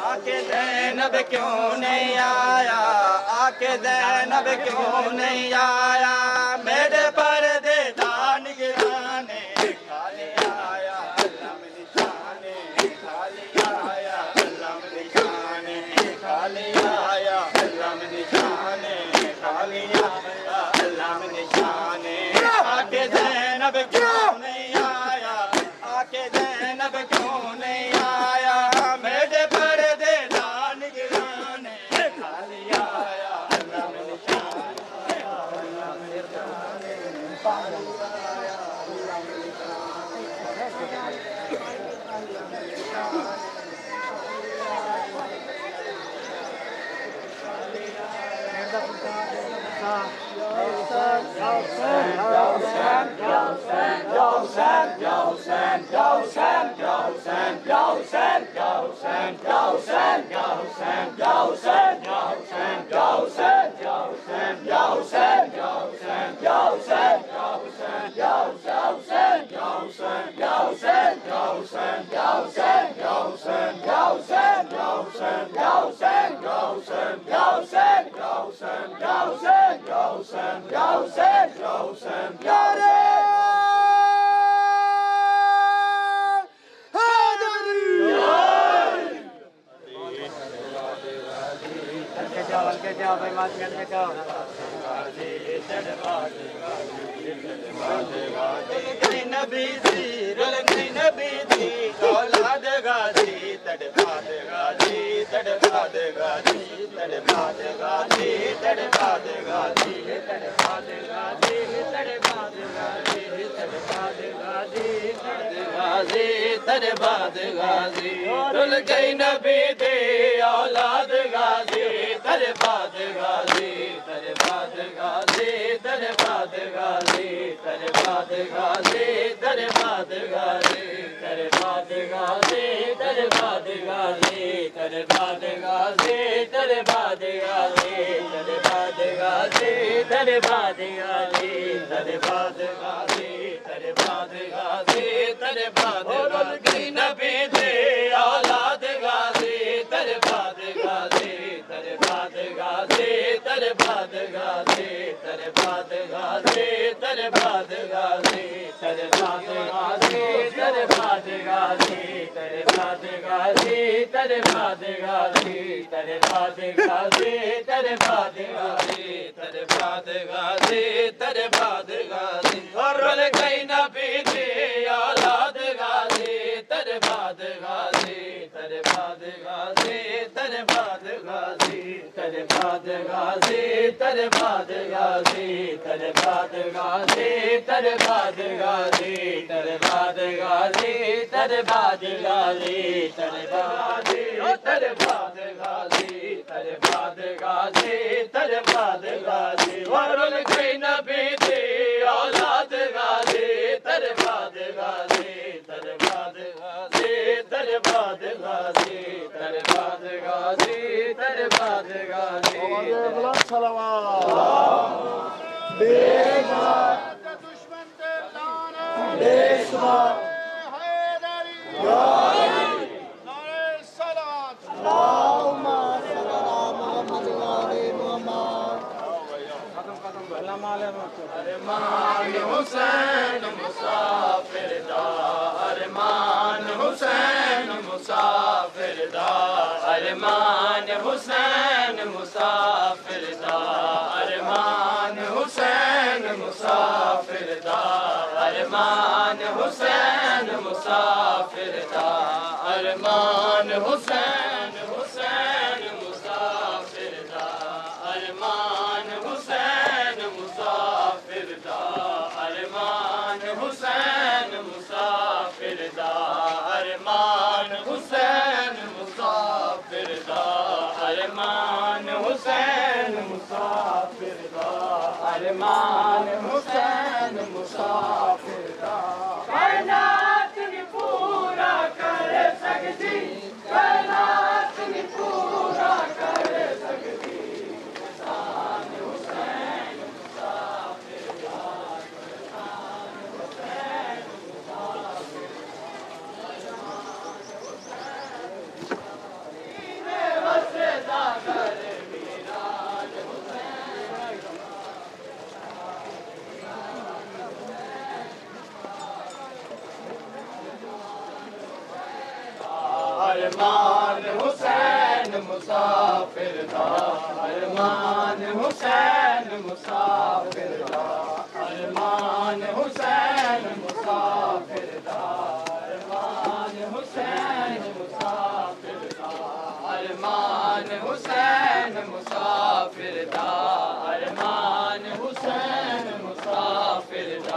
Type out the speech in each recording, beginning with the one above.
आके ज़ैनब क्यों नहीं आया, आके ज़ैनब क्यों नहीं आया, मेरे पर्दे दान गिराने खाली आया अल्लाह मेरी शाने, खाली आया अल्लाह मेरी शाने, खाली आया अल्लाह मेरी शाने, खाली आया अल्लाह मेरी शाने। आके ज़ैनब क्यों नहीं आया, आके ज़ैनब क्यों नहीं आया, मेरे पर्दे दान गिराने खाली आया अल्लाह मेरी शाने, अल्लाह मेरी शाने, खाली आया अल्लाह मेरी नबी दी नबी दी औलाद गाजी तड़पाद गाजी तड़पाद गाजी तड़पाद गाजी तड़पाद गाजी तड़पाद गाजी तड़पाद गाजी तड़पाद गाजी गाजी तड़पाद गाजी रुल गई नबी दे औलाद गाजी तड़पाद गाजी तड़पाद गाजी तड़पाद गाजी तड़पाद गाजी तड़पाद गाजी तड़पाद गाजी तड़पाद गाजी तड़पाद गाजी तड़पाद गाजी तड़पाद गाजी तड़पाद गाजी तड़पाद गाजी तड़पाद गाजी तड़पाद गाजी नबी दे औलाद गाजी तड़पाद गाजी तड़पाद गाजी तड़पाद गाजी तड़पाद गाजी तड़पाद गाजी तड़पाद गाजी तड़पाद गाजी तड़पाद गाजी तड़पाद गाजी तड़पाद गाजी तड़पाद गाजी तड़पाद गाजी तड़पाद गाजी और रुल गई नबी दी औलाद गाजी तड़पाद गाजी तड़पाद गाजी तड़पाद गाजी तड़पाद गाजी तड़पाद गाजी तड़पाद गाजी तड़पाद गाजी तड़पाद गाजी तड़पाद गाजी तड़पाद तड़पाद गाजी तड़पाद गाजी तड़पाद गाजी वरुल गई नबी दी औलाद गाजी तड़पाद गाजी तड़पाद गाजी तड़पाद गाजी तड़पाद गाजी तड़पाद गाजी दुश्मन ते नारे सलावत अरमान हुसैन मुसाफिर दा अरमान हुसैन मुसाफिर दा अरमान हुसैन मुसाफिर दा अरमान हुसैन मुसाफिर दा अरमान हुसैन मुसाफिर दा अरमान हुसैन हुसैन मुसाफिर दा अरमान हुसैन मुसाफिर दा अरमान हुसैन मुसाफिर दा अरमान हुसैन मुसाफिर दा अरमान हुसैन मुसाफिर दा अरमान हुसैन मुसाफिर दा कायनात ने पूरा कर सकती कायनात ने पूरा कर सकती एहसान हुसैन मुसाफिर दा एहसान हुसैन मुसाफिर दा वसदा कर मीराज अरमान हुसैन मुसाफिर दा अरमान हुसैन मुसाफिर दा अरमान हुसैन मुसाफिर दा अरमान हुसैन मुसाफिर दा अरमान हुसैन मुसाफिर दा अरमान हुसैन मुसाफिर दा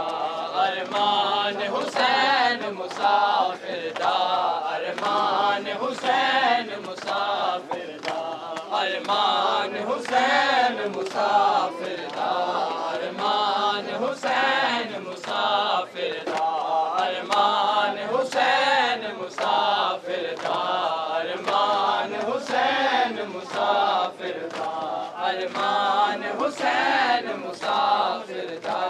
अरमान हुसैन मुसाफिर दा अरमान हुसैन मुसाफिर दा अरमान हुसैन मुसाफिर दा अरमान हुसैन मुसाफिर दा अरमान हुसैन मुसाफिर दा अरमान हुसैन मुसाफिर दा अरमान हुसैन मुसाफिर दा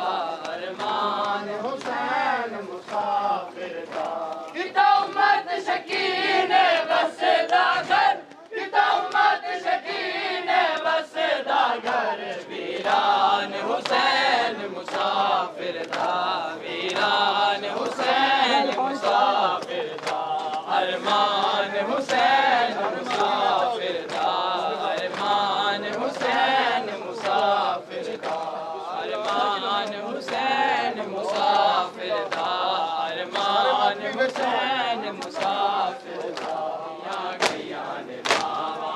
अरमान हुसैन मुसाफिर दा पिता उम्मत शकीने बसदा घर पिता उम्मत शकीने बसदा घर वीरान हुसैन मुसाफिर दा वीरान हुसैन मुसाफिर दा अरमान हुसैन मुसाफिर दा अरमान हुसैन मुसाफिर दा अरमान हुसैन मुसाफिर दा अरमान हुसैन मुसाफिर दा या गया ने बाबा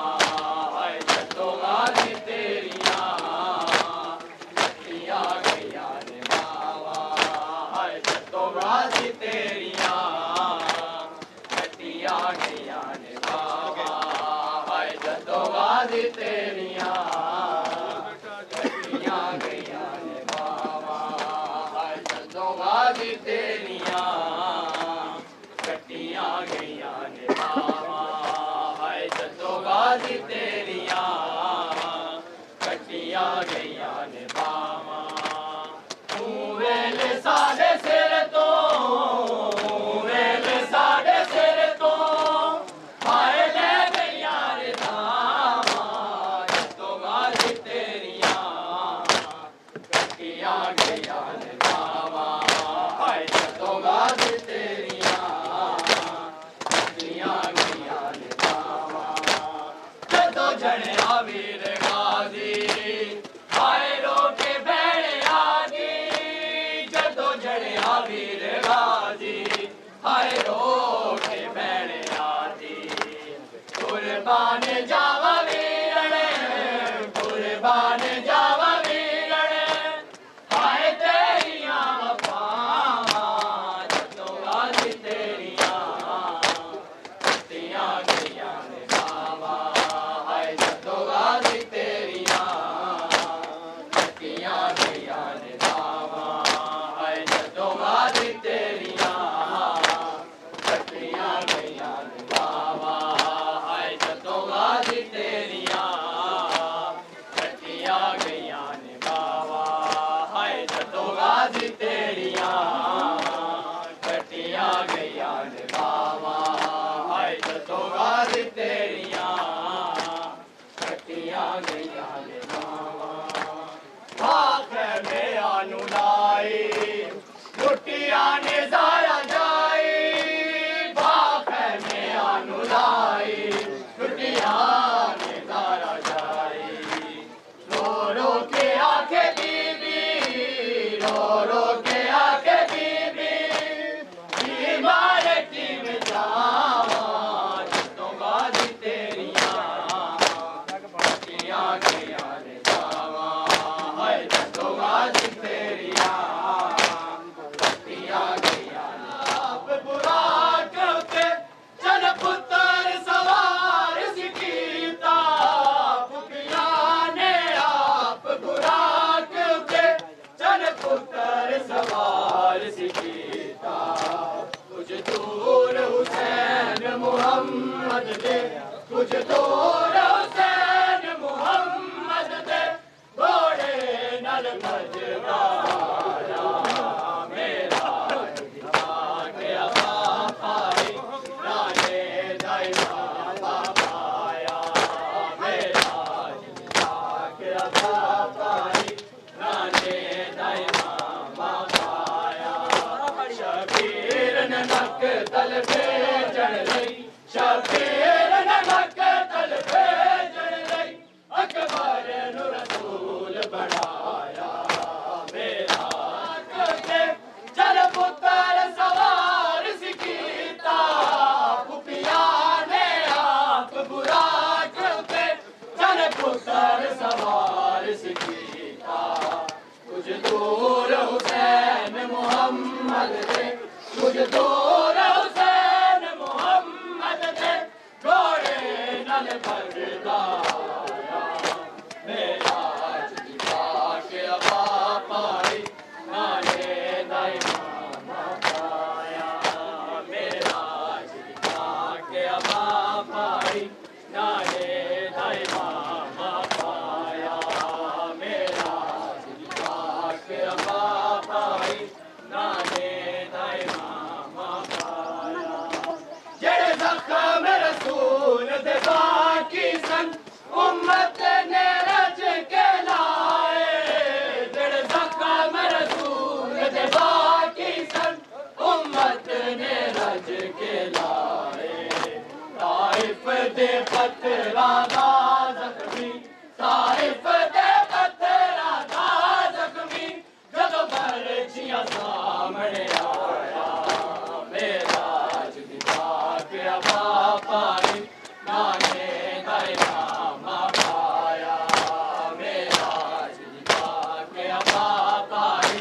आए जतो गाजी तेरियां या गया ने बाबा आए जतो गाजी तेरियां कटिया गया ने बाबा आए जतो गाजी तेरियां कटिया गया ने बाबा आए जतो गाजी तेरियां कटिया गया ने बाबा आए जतो गाजी तेरियां कटिया गया ने बाबा तू वेले साडे सिर तो वेले साडे सिर तो आए ले गया रे धामा जतो गाजी तेरियां कटिया गया ने बाबा आए जतो गाजी तेरियां कटिया गया ने बाबा जतो जड़िया वीर गाजी आए रोके बैणे आदी जतो जड़िया वीर गाजी आए रोके बैणे आदी कुर्बान जावा वीरणे कुर्बान जावा वीरणे आए तेरियां वफावां जतो गाजी तेरियां कटिया गया ने बाबा आए जतो गाजी तेरियां कटिया गया ने बाबा आए जतो गाजी तेरियां कटिया गया ने बाबा आए जतो गाजी तेरियां कटिया गया ने बाबा आए जतो गाजी तेरियां कटिया गया ने बाबा आए जतो गाजी तेरियां कटिया गया ने बाबा आखे में अनुलाई लुटिया ने जाया जाई आखे में अनुलाई लुटिया ने जाया जाई रो रो के आखे बीबी रो रो के आखे पुत्र सवार सीता कुछ दूर हुसैन मुहम्मद दे कुछ दूर हुसैन मुहम्मद दे घोड़े नल भजवाया मेरा के पाई राजे दाइमा पाया मेरा के पाई राजे दाइमा पाया शबीर ने मक्तल भेजण लई शबीर ने मक्तल भेजण लई अकबर नु रसूल बनाया मेरा के चल पुत्र सवार सीता पुपिया ने आप बुरा क्योंकि चल पुत्र सवार सीता कुछ दूर हुसैन मुहम्मद दे कुछ दूर हुसैन मुहम्मद दे घोड़े नल भजदाया मेरा के अबा पाई नाने दाइमा पाया मेरा के अबा पाई नाने दाइमा पाया मेरा के अबा पाई नाने दाइमा पाया जेड़े ज़ख्म रसूल दे बाकी सन उम्मत ने रज के लाए जेड़े ज़ख्म रसूल दे बाकी सन उम्मत ने रज के लाए ताइफ दे पत्थरा दा ज़ख्मी ताइफ दे पत्थरा दा ज़ख्मी जदों बरछियां सामने आया मेरा के अबा पाई नाने दाइमा पाया मेरा के अबा पाई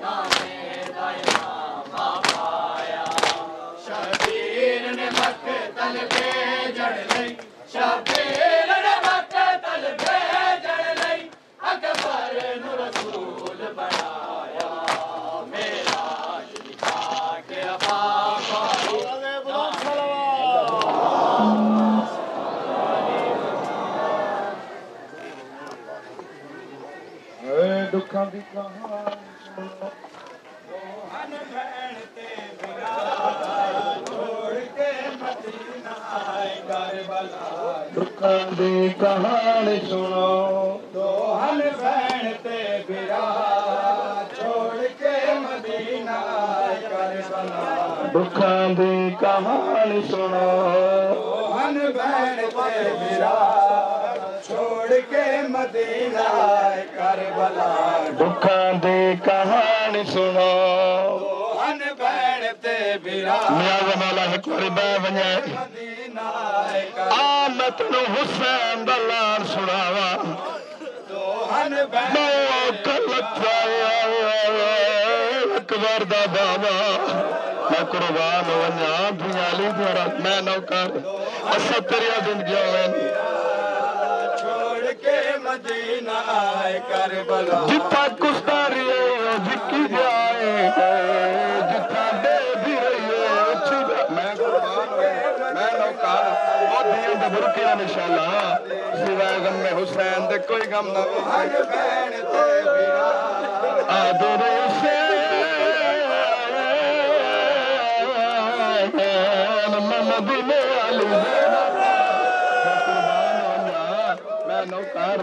नाने दाइमा पाया शबीर ने मक्तल भेजण लई शबीर ने मक्तल भेजण लई अकबर नु रसूल बनाया मेरा के अबा पाई दुखा दी कहानी सुनो हन भैन ते बिरा छोड़ के मदीना आए करबला दुखा दी कहानी सुनो हन भैन ते बिरा छोड़ के मदीना आए करबला दुखा दी कहानी सुनो हन भैन ते बिरा छोड़ के मदीना आए करबला दुखा दी कहानी सुनो हन भैन ते बिरा मियां जमाला एक बारी बै वञे मदीना आए आ मैं तेनू हुसैन दा लाल सुनावा हन भैन अकबर दा बाबा मैं कुर्बान वञा दुआली तेरा मैं नौकर असा तेरिया जिंदगी छोड़ के मदीना आए करबला जिथा कुश्तारी जिकी जाए जिथा दे भी रही मैं कुर्बान मैं नौकर और दिया दे बुरकिया निशाला सिवाय गम में हुसैन दे कोई गम ना हन भैन ते बिरा आदर से मदीने वाली मैं नौकर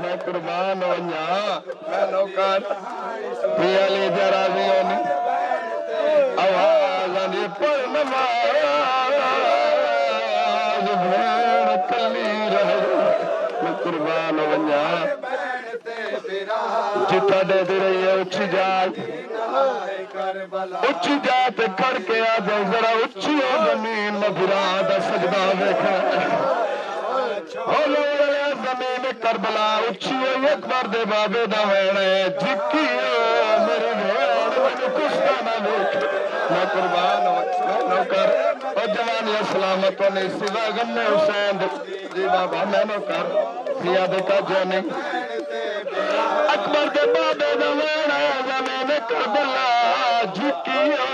मैं कुर्बान वञा मैं नौकर पियाली जरा भी आवाज आंदी पर नमाज भेड़ कली रह मैं कुर्बान वञा भैन ते बिरा जिथा दे रही है उच्ची जा आए करबला उच्ची जा ते करके आ जाए जरा उच्ची हो जमीन में फिरा दा सजदा देखा जमीन करबला उच्ची एक बार दे बाबे दा वेण जिकी मेरे भेड़ कुछ कुश्ता ना देख मैं कुर्बान नौकर और जवानी सलामत होने सिवा गन्ने हुसैन जी बाबा मैं नौकर पिया देखा जो नहीं अकबर के बाबे दवाना जमाने करबला झुकियो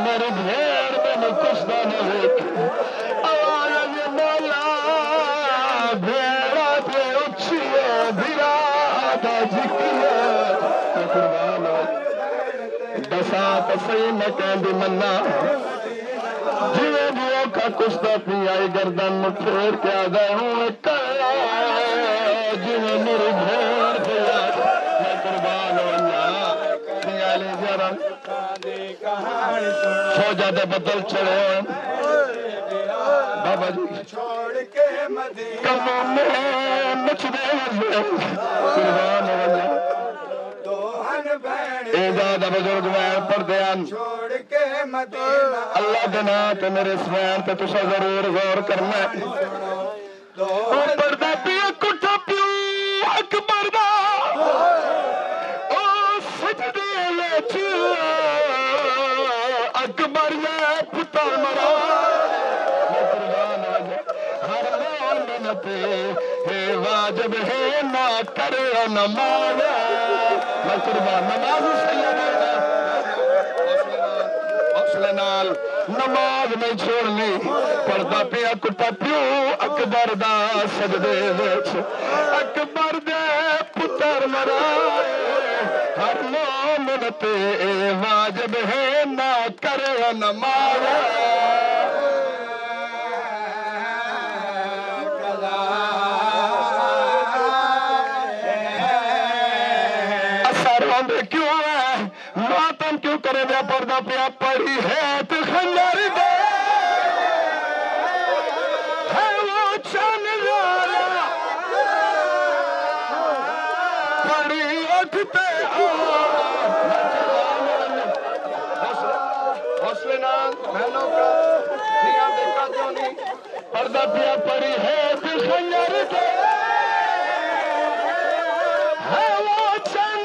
मेरी भेड़ मैंने कुश्ता ना देख आवाज बोला भेड़ा पे उछियो भिरादा झुकियो मैं कुर्बान दसा तसई न कहती मन्ना जिवे बुओ का कुश्ता पी आई गर्दन में फेर के आ गए हूँ जिवे मेरी भेड़ पे मैं कुर्बान ले जरा फौजा दे बदल चढ़े बाबा जी छोड़ के मदीना कमों में नचदे कुर्बान दोहन बहन दादा बुजुर्ग वैन पढ़ते हैं छोड़ के मदीना अल्लाह के नाम ते मेरे स्वैन पे तुसा जरूर गौर करना पढ़दा पिया कुठा पियो अकबर दा ओ सजदे विच अकबर ने पुत्र मरा हर मोमिन पे हे वाजिब है ना करे नमाज मैं कुर्बान नमाज नाल नमाज नहीं छोड़नी पढ़दा पिया कुटा पियो अकबर दा सजदे विच अकबर दे पुत्र मराए हर मोमिन ते वाजिब है ना करे नमाज क्यों है मातम क्यों करे पर्दा पिया पड़ी है तो खंजर दे है वो चन पड़ी उठते हौसले नाल महलों का दिया देखा क्यों नहीं पर्दा पिया पड़ी है तो खंजर दे है वो चन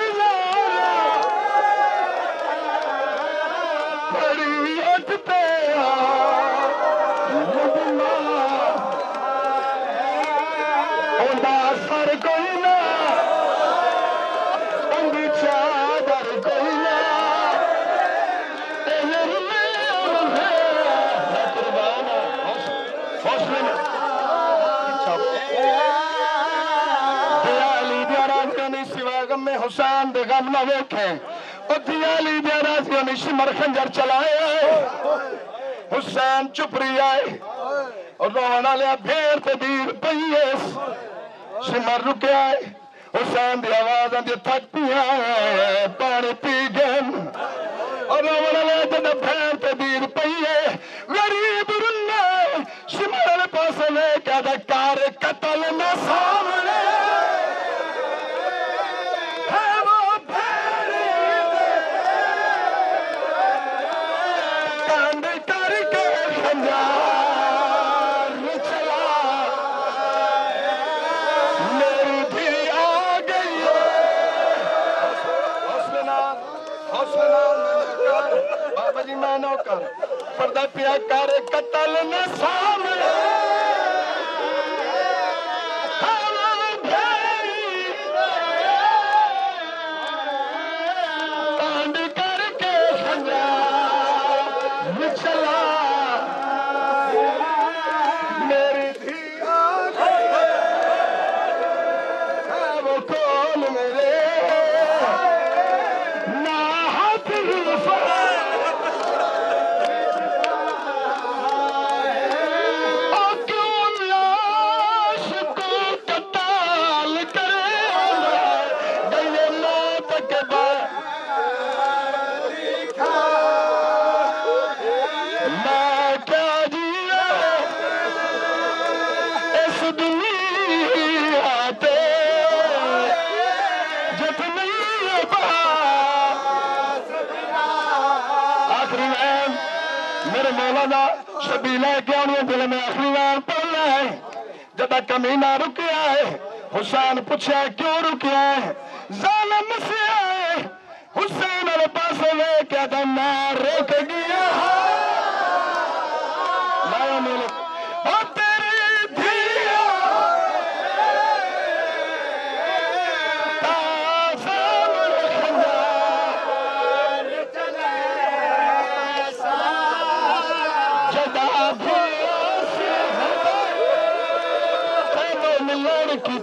सर कोई ना चादर कोई ना सिवा गम में हुसैन दे गम न वेखे दियाली दियाराजियों ने सिमर खंजर चलाए हुसैन चुप रही आए और रोना लिया भेड़ ते दीर पईए सिमर रुके आए हुसैन दी आवाज आंदी थक पिया पानी पी गए और रोना लिया जब भेड़ ते दीर पईए गरीब रुन्ना सिमर पास ले क्या कार कतल न सामने बाबा जी मैं नौकर पर्दा पिया कर कतल न सामने कांड करके खंजर चला मेरी धी वो कौन मेरे ना हाथ मेरे मौलाना शबीला क्या दिल में आखिरी बार पढ़ना है जब कमीना रुके आए हुसैन पूछा क्यों रुके आए जालिम से आए हुसैन वाले पास ले क्या था ना रोक गया और तेरी धिया ताज़ा जदा धिया से मिलन की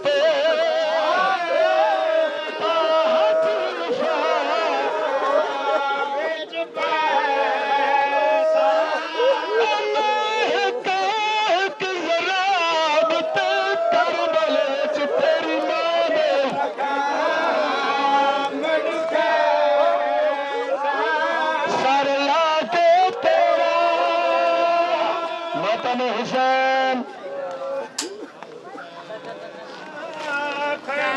हुसैन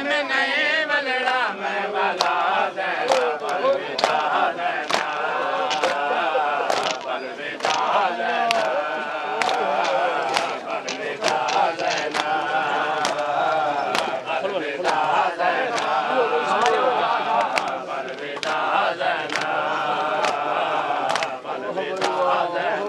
मैं नहीं बलड़ा मैं बला देना बलविदा देना बलविदा देना बलविदा देना बलविदा देना बलविदा देना बलविदा देना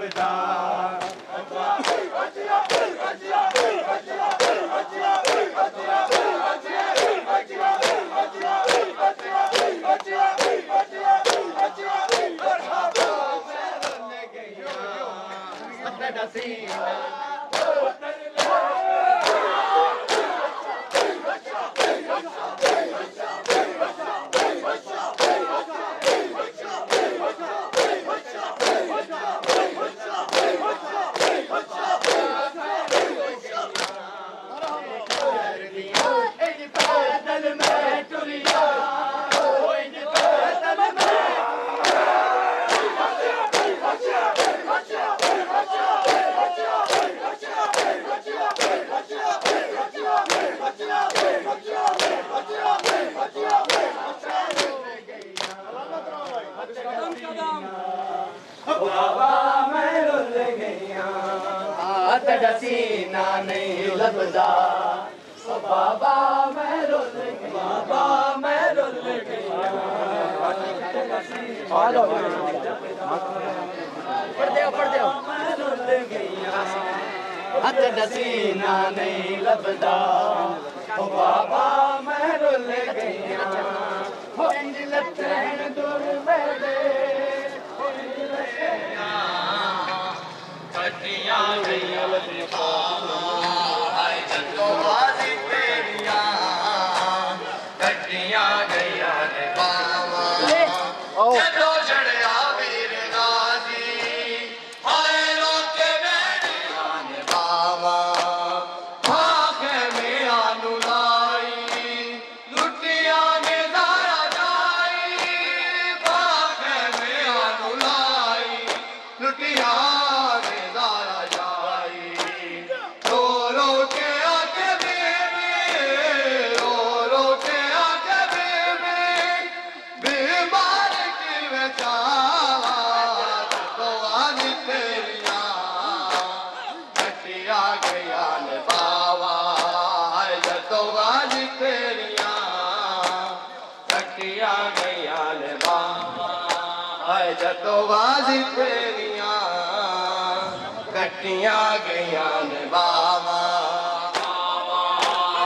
लभदा तेरा सीना नहीं लभदा बाबा मैं रुल गई बाबा मैं रुल गई पढ़ दे मैं रुल गई तेरा सीना नहीं लभदा बाबा मैं रुल गई इंज लतैन दूर मेरे कटियां गईयां हाय जदों बाजी तेरियां कटियां गईयां ने बावा जदों चढ़िया वीर गाजी हाय रोके बैठियां ने बावा आंखें में आनू लाई लुटियां ने दारा जाई आंखें में आनू लाई लुटियां जदों बाजी तेरियां कटियां गईयां ने बावा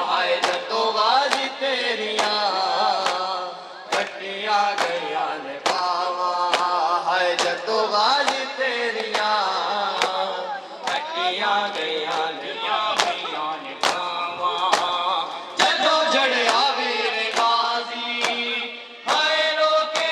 हाय जदों बाजी तेरियां कटियां गईयां ने बावा हाय जदों बाजी तेरियां कटियां गईयां ने बावा जदों जड़िया वीर गाजी हाय रोके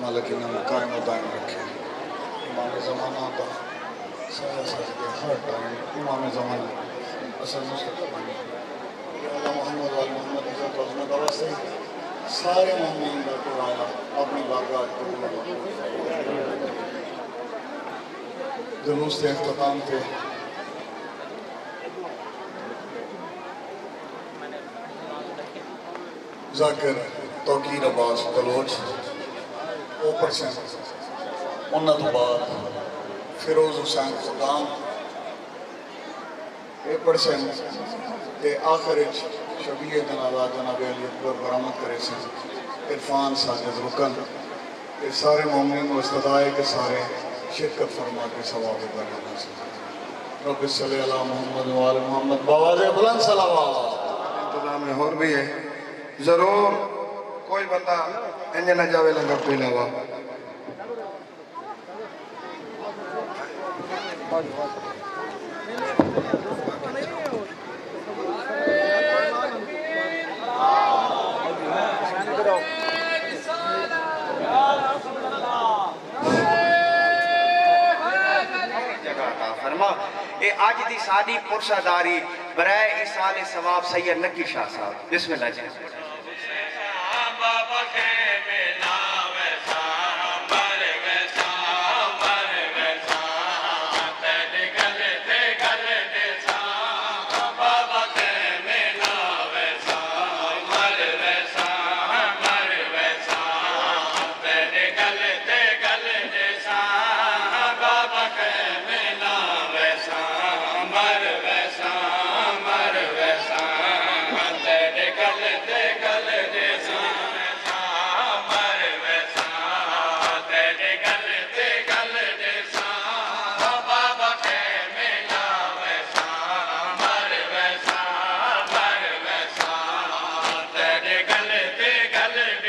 मालिक इन्हें कायम दायम रखे। इमाम ज़माना का सारा सच के हर टाइम इमाम ज़माना असल मुस्तक़बिल मोहम्मद वाल मोहम्मद इज़्ज़त रज़्म का वैसे सारे मोमिन का कुराना अपनी बारगाह को जुलूस से इख्तिताम थे जाकिर तौकीर अब्बास बलोच वो परसेंट उन्होंने तो बाद फिरोज हुसैन खुदाम 1% ते आखिर शबीर जनाब जनाब अली अकबर बरामद करे थे इरफान साजिद रुकन ये सारे मोमिन मुस्तदाए के सारे शिरकत फरमा के सवाब बना रब सल्ली अला मोहम्मद व आले मोहम्मद बावाज़ बुलंद सलावत। इंतजाम में और भी है, जरूर कोई बंदा इंज न जावे लंगर तो इलावा। ए आज दी सादी पुरसादारी बराए इसाले सवाब सैयद नकी शाह साहब बिस्मिल्लाह जी।